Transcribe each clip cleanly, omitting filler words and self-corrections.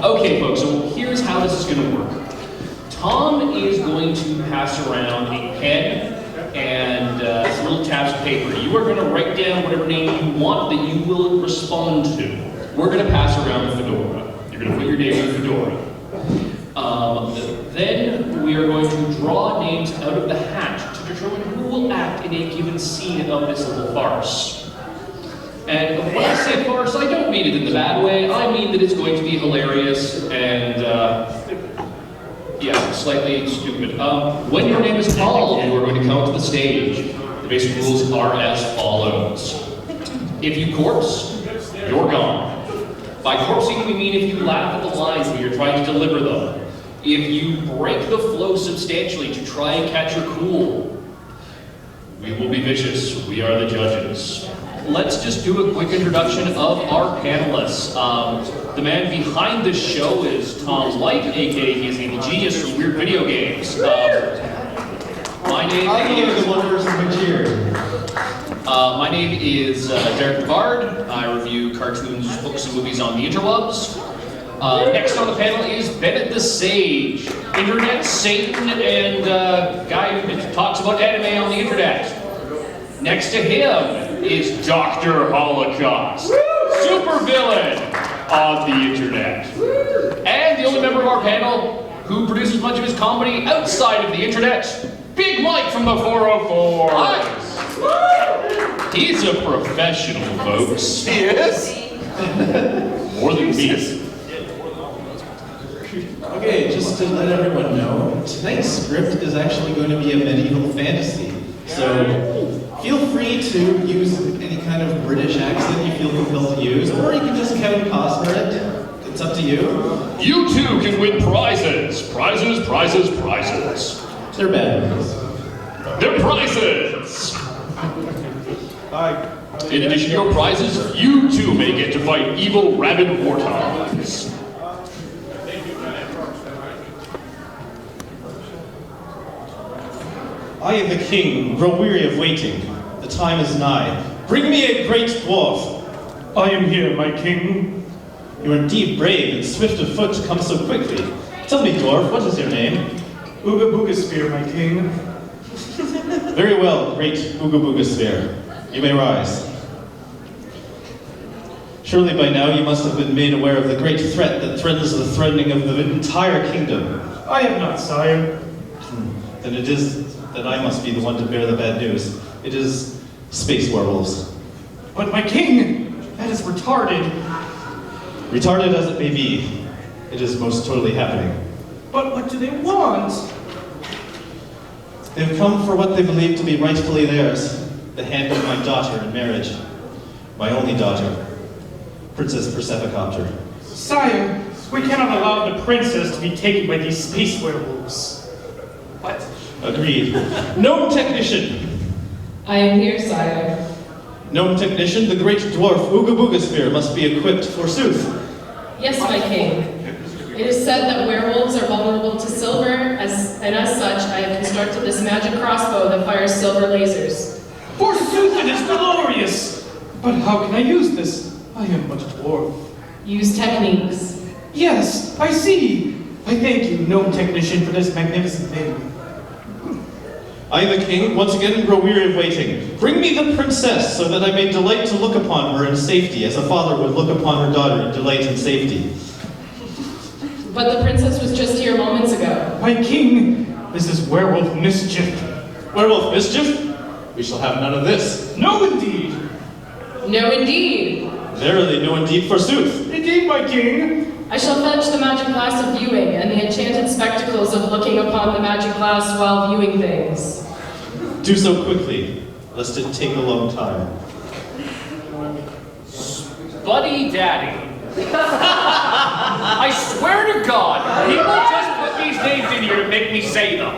Okay, folks, so here's how this is going to work. Tom is going to pass around a pen and some little tabs of paper. You are going to write down whatever name you want that you will respond to. We're going to pass around the fedora. You're going to put your name in the fedora. Then we are going to draw names out of the hat to determine who will act in a given scene of this little farce. And when I say farce, I don't mean it in the bad way. I mean that it's going to be hilarious and, yeah, slightly stupid. When your name is called, you are going to come to the stage. The basic rules are as follows. If you corpse, you're gone. By corpsing, we mean if you laugh at the lines when you're trying to deliver them. If you break the flow substantially to try and catch your cool, we will be vicious. We are the judges. Let's just do a quick introduction of our panelists. The man behind this show is Tom White, aka he is Evil Genius from Weird Video Games. My name is Derek Bard. I review cartoons, books, and movies on the interwebs. Next on the panel is Bennett the Sage, internet Satan and guy who talks about anime on the internet. Next to him is Dr. Holocaust, supervillain on the internet. And the only member of our panel who produces much of his comedy outside of the internet, Big Mike from the 404. He's a professional, folks. He is? More than me. Okay, just to let everyone know, tonight's script is actually going to be a medieval fantasy. So feel free to use any kind of British accent you feel compelled to use, or you can just count costs for it. It's up to you. You too can win prizes. Prizes, prizes, prizes. They're bad ones. They're prizes! In addition to your prizes, you too may get to fight evil rabid warthogs. I am the king, grow weary of waiting. The time is nigh. Bring me a great dwarf. I am here, my king. You are indeed brave and swift of foot to come so quickly. Tell me, dwarf, what is your name? Ooga Booga Sphere, my king. Very well, great Ooga Booga Sphere. You may rise. Surely by now you must have been made aware of the great threat that threatens the threatening of the entire kingdom. I am not, sire. Then it is that I must be the one to bear the bad news. It is space werewolves. But my king, that is retarded. Retarded as it may be, it is most totally happening. But what do they want? They've come for what they believe to be rightfully theirs, the hand of my daughter in marriage. My only daughter, Princess Persephocopter. Sire, we cannot allow the princess to be taken by these space werewolves. What? Agreed. Gnome technician! I am here, sire. Gnome technician, the great dwarf Ooga Booga Sphere must be equipped forsooth. Yes, my king. It is said that werewolves are vulnerable to silver, and as such, I have constructed this magic crossbow that fires silver lasers. Forsooth, it is glorious! But how can I use this? I am but a dwarf. Use techniques. Yes, I see. I thank you, gnome technician, for this magnificent thing. I, the king, once again grow weary of waiting. Bring me the princess, so that I may delight to look upon her in safety, as a father would look upon her daughter in delight and safety. But the princess was just here moments ago. My king, this is werewolf mischief. Werewolf mischief? We shall have none of this. No, indeed. No, indeed. Verily, no indeed, forsooth. Indeed, my king. I shall fetch the magic glass of viewing and the enchanted spectacles of looking upon the magic glass while viewing things. Do so quickly, lest it take a long time. Buddy Daddy. I swear to God, people just put these names in here to make me say them.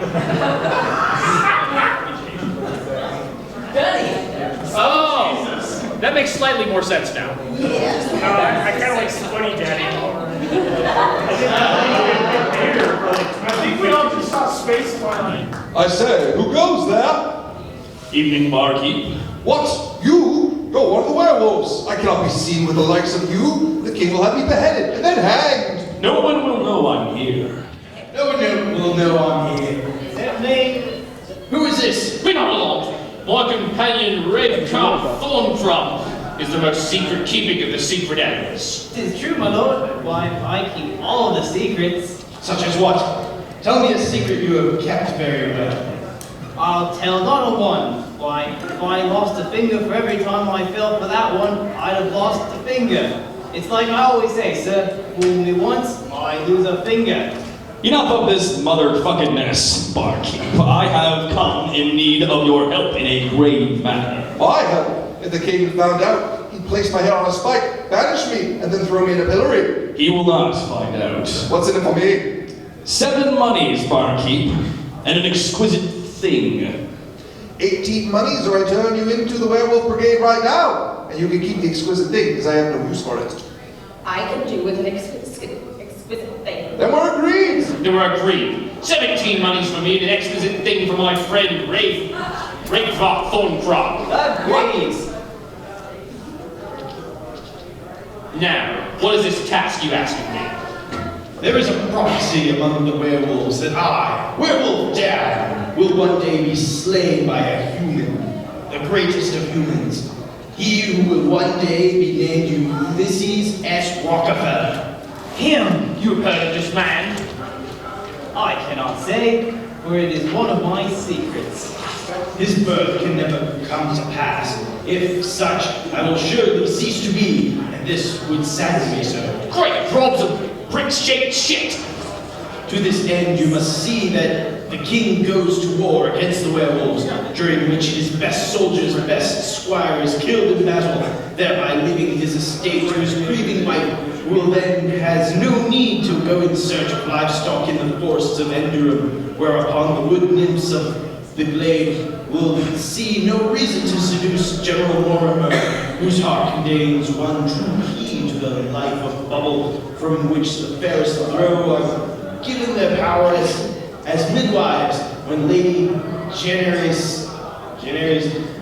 Oh, that makes slightly more sense now. I kind of like Spuddy Daddy. I think we all just saw Space Flying. I say, who goes there? Evening, barkeep. What? You? You're one of the werewolves. I cannot be seen with the likes of you. The king will have me beheaded and then hanged. No one will know I'm here. No one will know I'm here. That me? Who is this? Be not alarmed. My companion, Red Calf Thornthrop, is the most secret keeping of the secret animals. Tis true, my lord. Why, I keep all the secrets. Such as what? Tell me a secret you have kept very well. I'll tell not a one. Why, if I lost a finger for every time I fell for that one, I'd have lost a finger. It's like I always say, sir, fool me once, I lose a finger. Enough of this motherfuckingness, barkeep. I have come in need of your help in a grave matter. My help. If the king found out, he'd place my head on a spike, banish me, and then throw me in a pillory. He will not find out. What's in it for me? 7 monies, barkeep, and an exquisite thing. 18 monies, or I turn you into the werewolf brigade right now. And you can keep the exquisite thing, because I have no use for it. I can do with an exquisite thing. Then we're agreed. Then we're agreed. 17 monies for me and an exquisite thing for my friend, Red Calf Thornthrop. Agreed. Now, what is this task you ask of me? There is a prophecy among the werewolves that I, Werewolf Dad, will one day be slain by a human, the greatest of humans. He who will one day be named Ulysses S. Rockefeller. Him, You have heard of this man? I cannot say, for it is one of my secrets. His birth can never come to pass. If such, I will surely cease to be, and this would sadden me so. Great globs of brick-shaped shit! To this end, you must see that the king goes to war against the werewolves, during which his best soldiers, best squire is killed in battle, thereby leaving his estate to his grieving wife, who will then has no need to go in search of livestock in the forests of Endurum, whereupon the wood nymphs of the glade will see no reason to seduce General Mortimer, whose heart contains one true key to the life of Bubble, from which the fairest of Burrow are given their powers as midwives when Lady Generis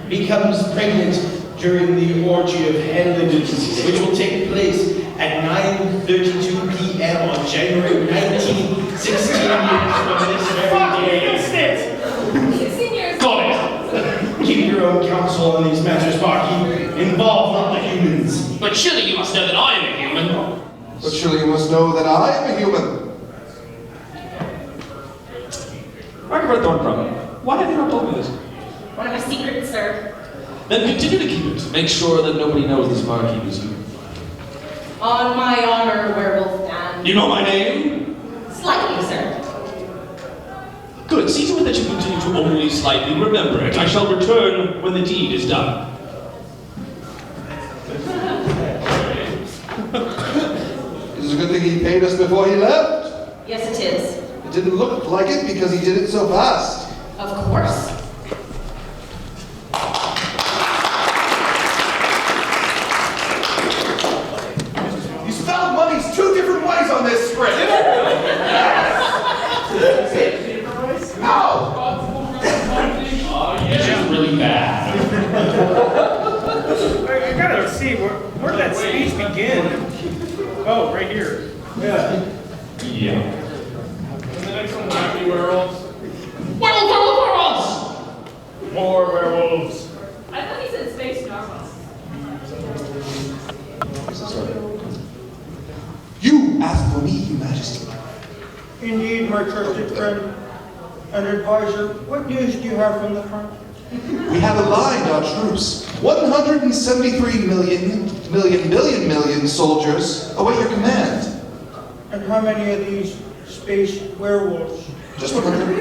becomes pregnant during the orgy of Handlidens, which will take place at 9:32 p.m. on January 19th, 16 years from this very day. Got it! Keep your own counsel on these matters, barkeep. Involve not the humans. But surely you must know that I am a human. But surely you must know that I am a human. Margaret Thornthrop, why have you not told me this? One of my secrets, sir. Then continue to keep it. Make sure that nobody knows this barkeep is you. On my honor, Werewolf Dan. You know my name? Slightly, sir. Good. See to it that you continue to only slightly remember it. I shall return when the deed is done. It's a good thing he paid us before he left. Yes, it is. It didn't look like it because he did it so fast. Of course. You spelled monies 2 different ways on this script. No! It's just really bad. I gotta see, where did that speech begin? Oh, right here. Yeah. The next one will be werewolves. Werewolves! More werewolves. I thought he said space normals. You asked for me, Your Majesty. Indeed, my trusted friend and advisor. What news do you have from the front? We have aligned our troops. 173 million soldiers await your command. And how many of these space werewolves? Just 100. Do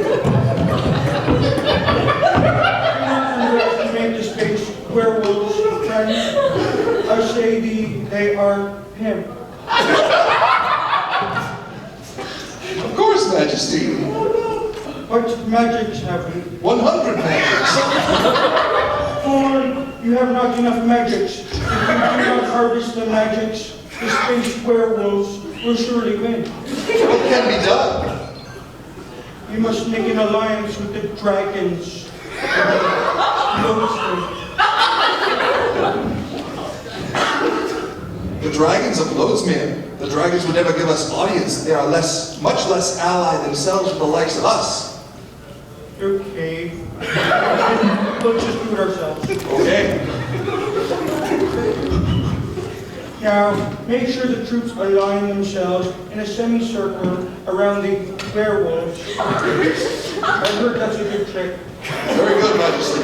not underestimate the space werewolves, friend. I say they are him. Of course, Majesty. What magics have you? 100 magics. For you have not enough magics. If you do not harvest the magics, the space werewolves will surely win. What can be done? You must make an alliance with the dragons. The dragons of Lothian. The dragons would never give us audience. They are much less allied themselves with the likes of us. Okay. We'll just do it ourselves. Okay. Now, make sure the troops align themselves in a semicircle around the werewolves. I heard that's a good trick. Very good, Majesty.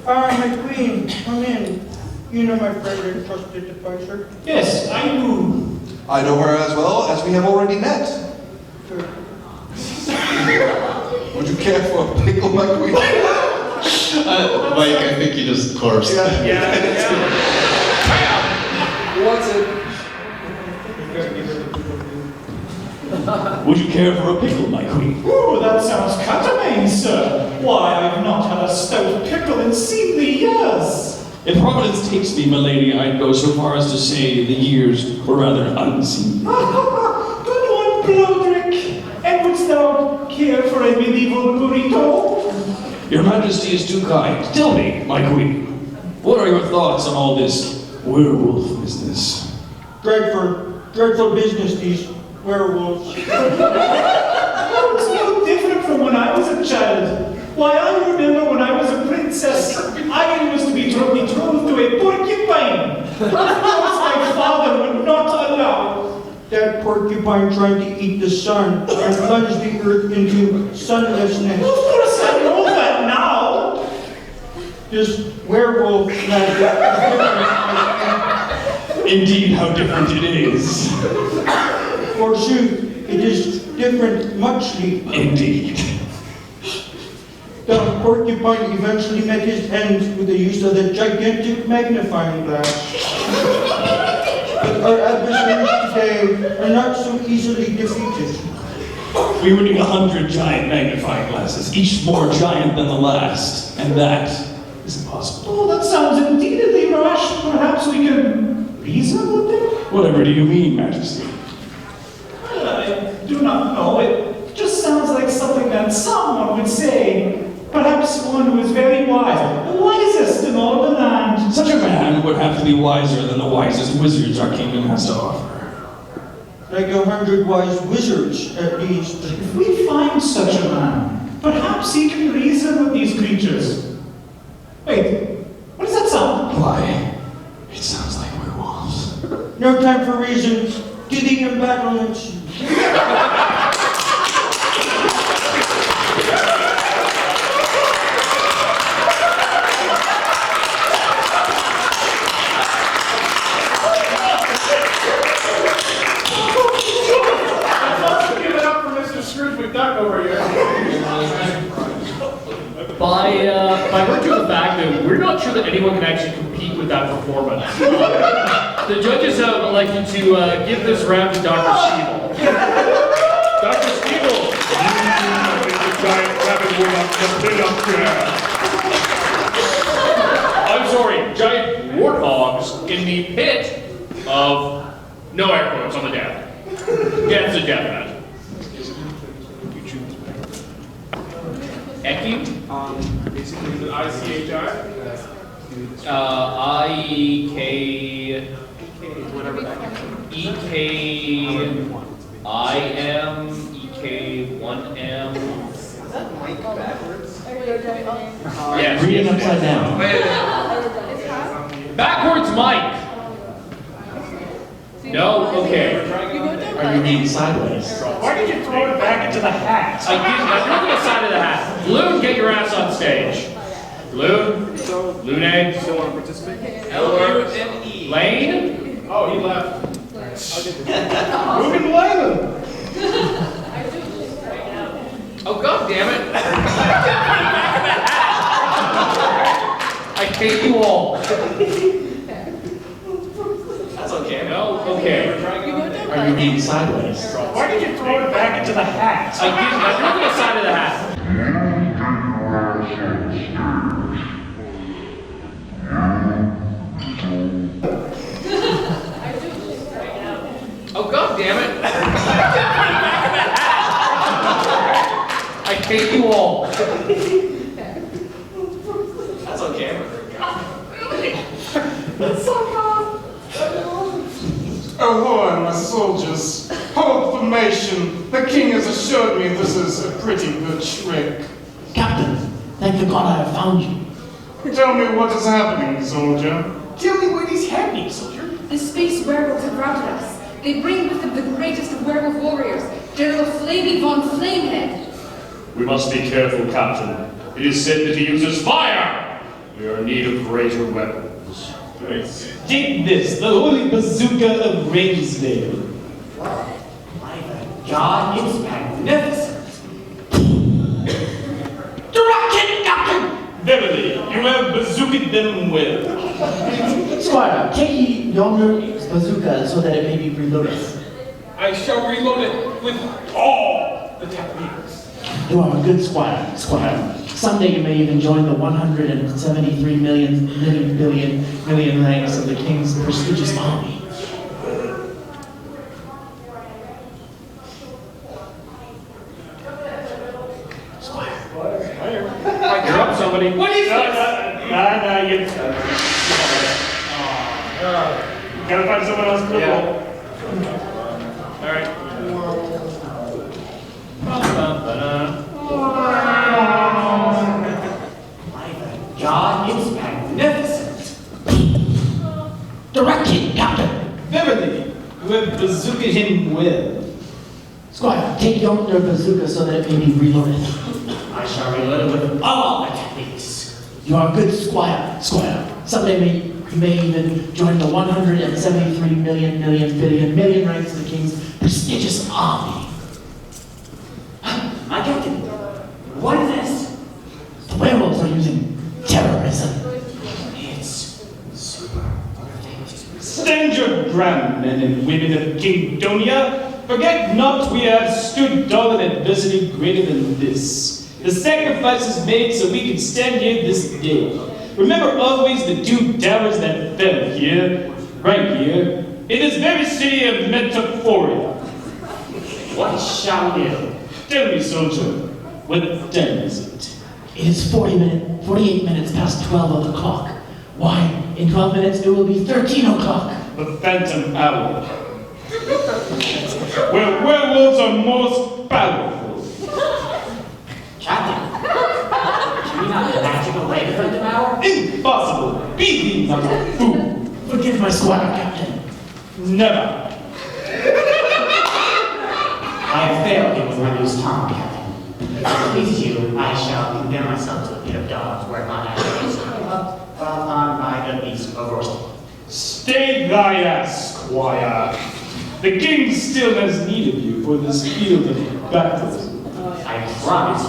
My queen, come in. You know my friend and trusted advisor. Yes, I do. I know her as well, as we have already met. Would you care for a pickle, my queen? Mike, I think you just corpsed. What's it? Would you care for a pickle, my queen? Ooh, that sounds catamine, sir. Why, I've not had a stout pickle in seemly years. If Providence takes me, milady, I'd go so far as to say the years were rather unseen. Good one, Blodrick. And wouldst thou care for a medieval burrito? Your Majesty is too kind. Tell me, my queen, what are your thoughts on all this werewolf business? Dreadful business, these werewolves. Oh, it's no different from when I was a child. Why, I remember when I was a princess, I used to be betrothed to a porcupine. Of course, my father would not allow. That porcupine tried to eat the sun and plunge the earth into sunlessness. Of course, I know that now. This werewolf magic Indeed, how different it is. forsooth, it is different muchly. Indeed. The porcupine eventually met his end with the use of the gigantic magnifying glass. But our adversaries today are not so easily defeated. We would need 100 giant magnifying glasses, each more giant than the last, and that is impossible. Oh, that sounds indeedly rash. Perhaps we can reason with them? Whatever do you mean, Majesty? I do not know. It just sounds like something that someone would say. Perhaps one who is very wise, the wisest in all the land. Such a man would have to be wiser than the wisest wizards our kingdom has to offer. Like 100 wise wizards, at least. If we find such a man, perhaps he can reason with these creatures. Wait, what does that sound? Why, it sounds like werewolves. No time for reason. To the embattlements. By virtue of the fact that we're not sure that anyone can actually compete with that performance, the judges have elected to give this round to Dr. Stiebel. Dr. Stiebel! I'm sorry, giant warthogs in the pit of no air quotes on the death. Death's a death match. Eki? Basically the ICHI? I-E-K... Whatever that E-K... I-M... E-K-1-M... Is that Mike backwards? Yes. Read it upside down. Backwards Mike! No? Okay. Are you reading sideways? Why did you throw it back into the hat? I threw the side of the hat. Loon, get your ass on stage. Loon? Lune? Still want to participate? L-U-N-E. Lane? Oh, he left. Who can blame him? Oh, god damn it. I hate you all. That's okay. No? Okay. Are you reading sideways? Why did you throw it back into the hat? I threw the side of the hat. Oh god damn it. I hate you all. That's okay. That's so cool. ahoy, my soldiers. Hold formation. The king has assured me this is a pretty good trick. Captain, thank the God I have found you. Tell me what is happening, soldier. Tell me what is happening, soldier. The space werewolves have routed us. They bring with them the greatest of werewolf warriors, General Flamey von Flamehead. We must be careful, Captain. It is said that he uses fire! We are in need of greater weapons. Take this, the holy bazooka of Rangesdale. My God, it's magnificent. The rocket, Captain! Beverly, you have bazookaed them well. Squire, take ye yonder bazooka so that it may be reloaded. I shall reload it with all the techniques. You are a good squire. Someday you may even join the 173 million ranks of the king's prestigious army. You're up, somebody. What is this? Gotta find someone else to roll. Alright. God, it's magnificent. The rocket, Captain. Beverly, you have bazookaed him well. Squire, take yonder bazooka so that it may be reloaded. I shall reload it with all the techniques. You are a good squire. Someday you may even join the 173 million ranks of the king's prestigious army. My captain, what is this? The werewolves are using terrorism. It's super dangerous. Stand your ground, men and women of Kingdonia. Forget not we have stood tall in adversity greater than this. The sacrifices made so we can stand here this day. Remember always the two towers that fell here, right here, in this very city of Metaphoria. What shall we do? Tell me, soldier, what time is it? It is 48 minutes past 12 of the clock. Why, in 12 minutes it will be 13 o'clock. The phantom hour. Where werewolves are most powerful. Captain, can we not magic away the phantom hour? Impossible! Be thee not a fool! Forgive my squire, Captain. Never! I have failed you with my new tongue, Captain. If it pleases you, I shall condemn myself to a pit of dogs where my actions up upon by the beast of Burrow. Stay thy ass, squire. The king still has need of you for this field of battle. I promise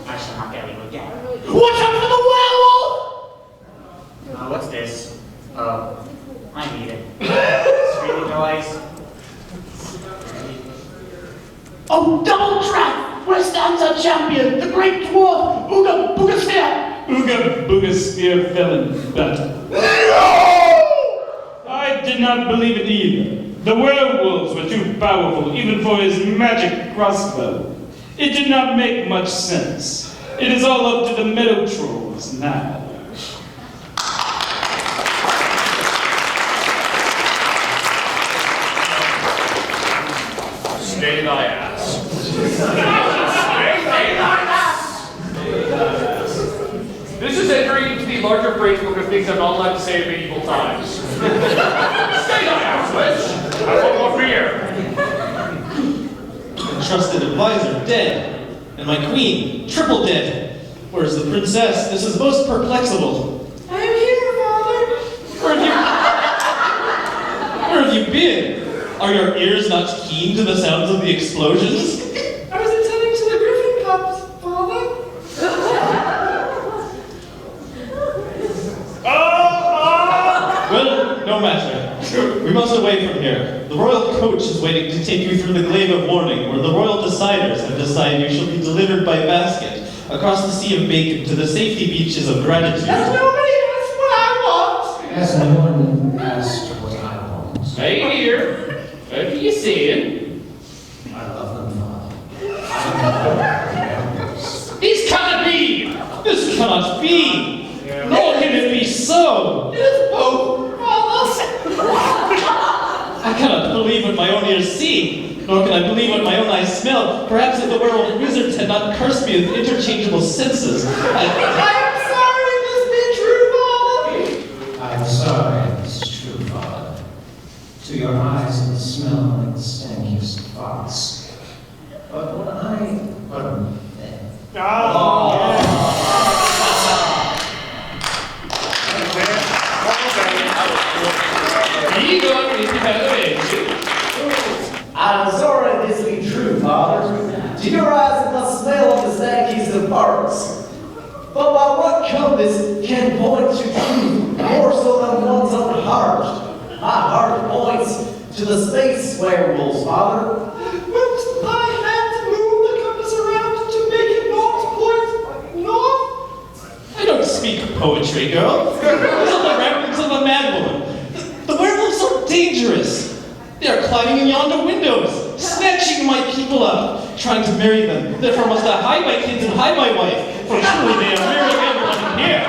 I shall not fail you again. Watch out for the werewolf! What's this? Oh, I need it. Screaming noise. Oh, double trap! Where stands our champion, the great dwarf, Ooga Booga Spear! Ooga Booga Spear fell in battle. I did not believe it either. The werewolves were too powerful even for his magic crossbow. It did not make much sense. It is all up to the meadow trolls now. Stay thy ass. This is entering into the larger phrase book of things I'm not allowed to say at medieval times. Stay thy ass, witch! Have one more beer. Trusted advisor dead, and my queen triple dead. Where's the princess? This is most perplexable. I am here, Father. Where have you been? Are your ears not keen to the sounds of the explosions? I was attending to the griffin pups, Father. Well, no matter. We must away from here. The royal coach is waiting to take you through the glade of warning, where the royal deciders have decided you shall be delivered by basket across the sea of bacon to the safety beaches of gratitude. Has nobody asked what I want? Has no one asked what I want? Hey here. What are you saying? I love them, Father. This cannot be! This cannot be! Nor can it be so! It is both, Father. I I cannot believe what my own ears see, nor can I believe what my own eyes smell. Perhaps if the werewolf wizards had not cursed me with interchangeable senses, I am sorry this be true, Father. I'm sorry this is true, Father. To your eyes it will smell like the stankiest fox. But when I... Pardon me. I'm sorry this be true, Father. To your eyes it must smell of the stankiest of birds. But by what compass can point to truth more so than one's own heart? My heart points to the space werewolves, Father. But I had to move the compass around to make it north point north. I don't speak poetry, girl. These are the ramblings of a madwoman. The werewolves are dangerous. They are climbing in yonder windows, snatching my people up, trying to marry them. Therefore must I hide my kids and hide my wife, for truly they are marrying everyone in here.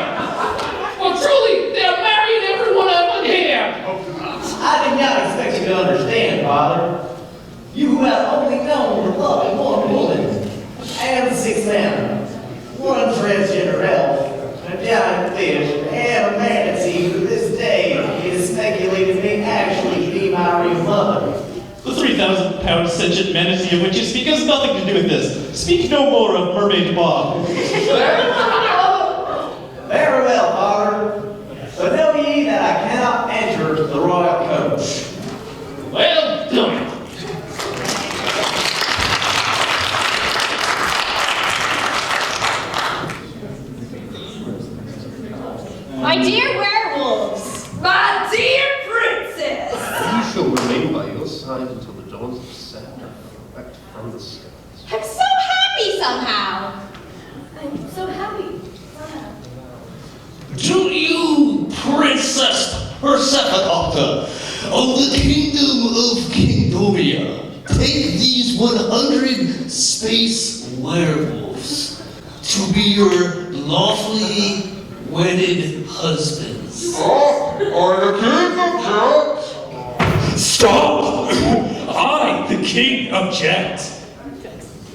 Well, truly, they're marrying everyone up in here. I did not expect you to understand, Father. You who have only known the love of one woman, and 6 men, 1 transgender elf, a giant fish, and a manatee who this day is speculated may actually be my real mother. The 3,000-pound sentient manatee of which you speak has nothing to do with this. Speak no more of Mermaid Bob. Very well, Father. But know ye that I cannot enter the royal coach. Well done. My dear werewolves! My dear princess! You shall remain by your side until the dawns of Saturn reflect from the skies. I'm so happy somehow! I'm so happy. To you, Princess Persephone, of the kingdom of Kingdomia, take these 100 space werewolves to be your lawfully wedded husbands. Oh, or the king objects. Stop! I, the king, object.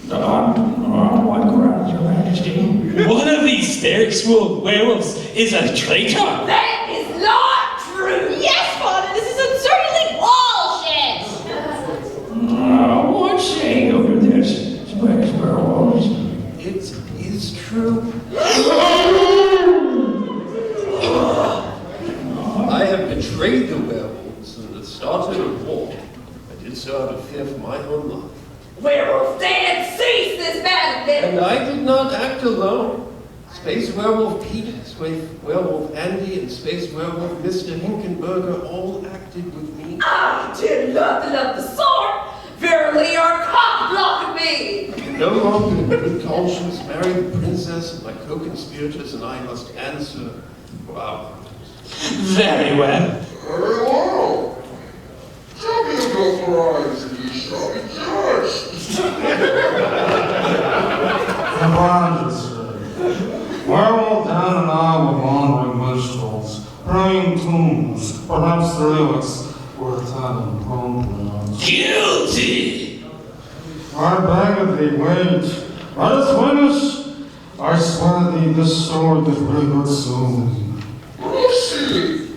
What grounds, Your Majesty? One of these spiritual werewolves is a traitor. That is not true! Yes, Father, this is absurdly bullshit! What's saying over this space werewolves? It is true. I have betrayed the werewolves and started a war. I did so out of fear for my own life. Werewolf Dan, cease this madness! And I did not act alone. Space Werewolf Pete, Space Werewolf Andy, and Space Werewolf Mr. Hinkenberger all acted with me. I did nothing of the sort! Verily, your cock blocked me! No longer in good conscience marry the princess, and my co-conspirators and I must answer for our crimes. Very well. Very well. Tell me of your crimes, and ye shall be judged. Werewolf Dan and I were wandering minstrels, praying tunes, perhaps the lyrics were telling programs. Guilty! I beg of thee, wait. Let us finish. I swear thee this sword will bring good soon. Proceed.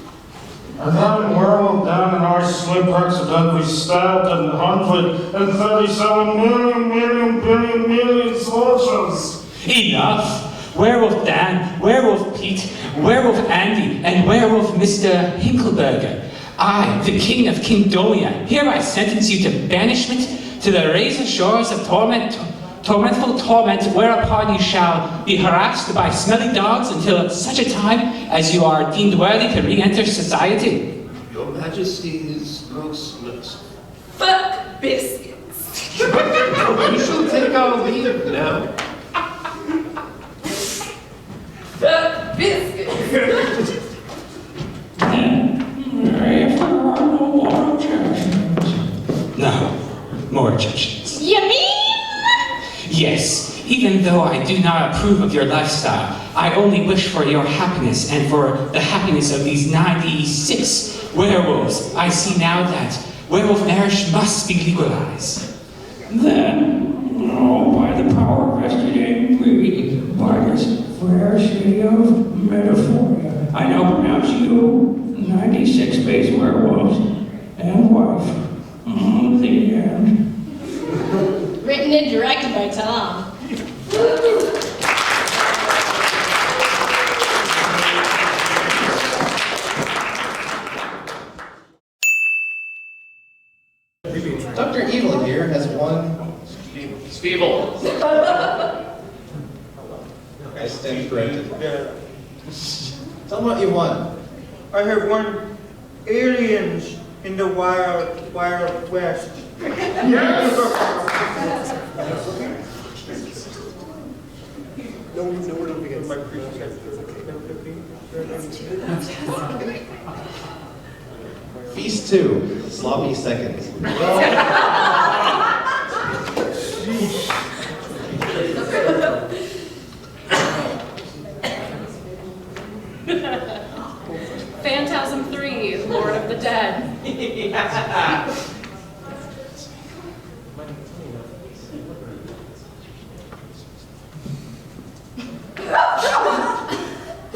And then Werewolf Dan and I slip accidentally stabbed in 137 million soldiers. Enough! Werewolf Dan, Werewolf Pete, Werewolf Andy, and Werewolf Mr. Hinkelberger. I, the king of Kingdomia, hereby sentence you to banishment to the razor shores of tormentful torment, whereupon you shall be harassed by smelly dogs until such a time as you are deemed worthy to re-enter society. Your Majesty is most merciful. Fuck biscuits! We shall take our leave now. Fuck biscuits! No, more objections. You mean? Yes, even though I do not approve of your lifestyle, I only wish for your happiness and for the happiness of these 96 werewolves. I see now that Werewolf marriage must be legalized. Then, by the power vested in me by this fair city of Metaphoria, I now pronounce you 96 space werewolves and wife. The end. Written and directed by Tom. Dr. Evil here has one. Stevel. I stand corrected. Tell them what you want. I have won aliens in the wild, wild west. Feast 2, sloppy seconds. Phantasm 3, Lord of the Dead. The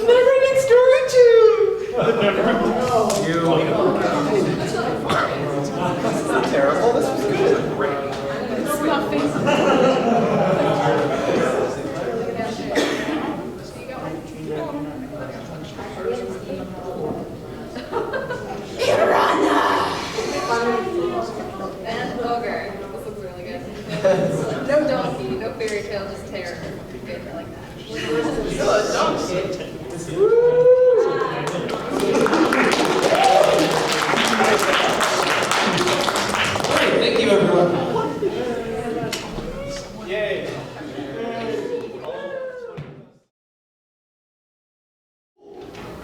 never-ending story too. This isn't terrible. This was good. And ogre. This looks really good. No donkey, no fairy tale, just terror. Favorite like that. Donkey. Great, thank you everyone. Yay.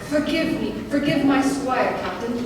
Forgive me. Forgive my squire, Captain.